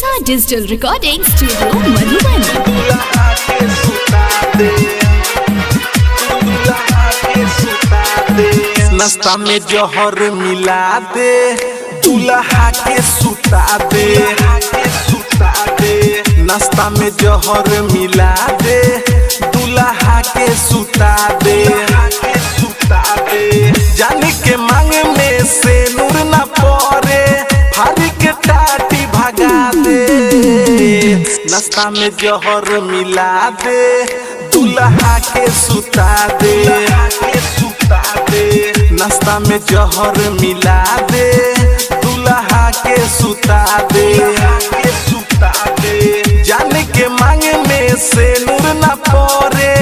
निशा digital recording studio Madhuban. नाश्ता में जहर मिला दे, दूल्हा के सुता दे। नाश्ता में जहर मिला दे, दूल्हा के सुता दे। जाने के मांग में से नूर न पड़े, फाड़ी के टाटी भगा दे। नाश्ता में जहर मिला दे, दूल्हा के सुता दे। नाश्ता में जहर मिला दे, दूल्हा के सुता दे। जाने के मांग में से नूर न पड़े,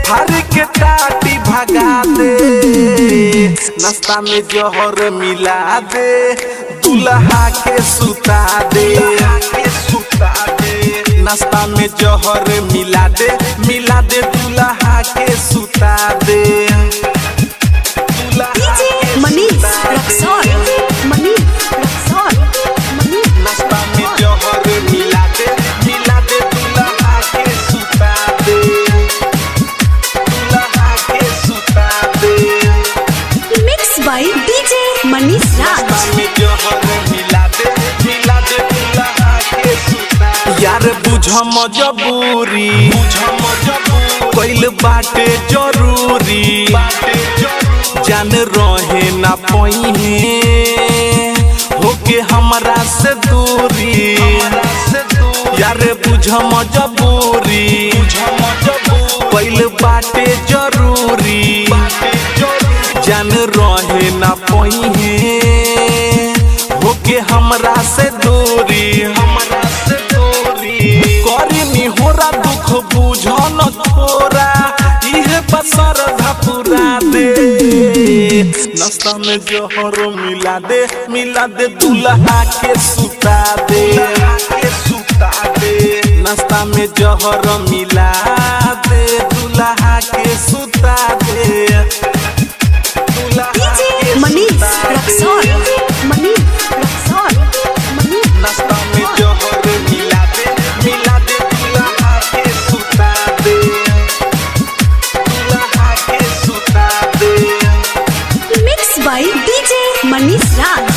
फाड़ी के टाटी भगा दे। नाश्ता में जहर मिला दे, दूल्हा के सुता दे। नाश्ता में जहर मिला दे, दूल्हा के सुता दे। नाश्ता में जहर मिला दे, दूल्हा के सुता दे। दूल्हा के सुता दे। मिक्स बाय डीजे मनीष राज। नाश्ता में जहर मिला दे, दूल्हा के सुता दे। यार बुझ मजबूरी, कइल बाटे जरूरी। जान रहे ना पइहे, होके हमरा से दूरी। यार बुझ मजबूरी, कइल बाटे जरूरी। जान रहे ना पइहे, होके हमरा से दूरी। करिनी होरा दुख बुझ न थोड़ा, इहे बसर धपुरा दे। नाश्ता में जहर मिला दे, दूल्हा के सुता दे। नाश्ता में जहर मिला दे, दूल्हा के सुता दे। नाश्ता में जहर मिला दे, दूल्हा के सुता दे। दूल्हा के सुता दे। मिक्स बाय डीजे मनीष राज।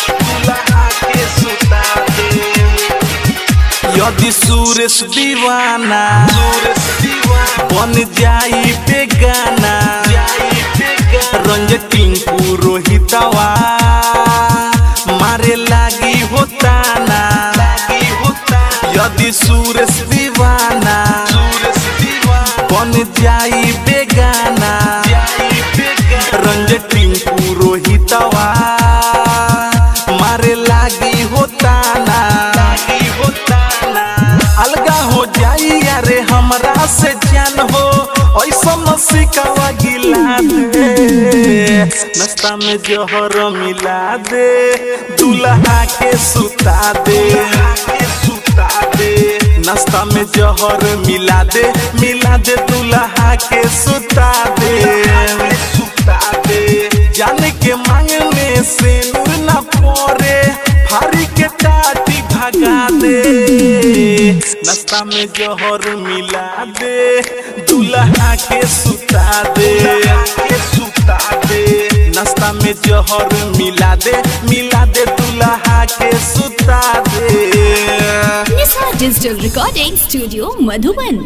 दूल्हा के सुता दे। यदि सुरेश दीवाना बन जाई बेगाना, रंज टिंकू रोहितवा मारे लागी होताना। यदि सुरेश दीवाना बन जाई बेगाना, रंज टिंकू रोहितवा मारे लागी होताना। अलगा हो जाई यारे हमरा से जान हो, ऐसा नसीकावा गिला दे। नाश्ता में जहर मिला दे, दूल्हा के सुता दे। नाश्ता में जहर मिला दे, दूल्हा के सुता दे। जाने के मांग में से नूर न पड़े, फाड़ी के टाटी भगा दे। नाश्ता में जहर मिला दे, दूल्हा के सुता दे। नाश्ता में जहर मिला दे, दूल्हा के सुता दे। निशा डिजिटल रिकॉर्डिंग स्टूडियो मधुबन।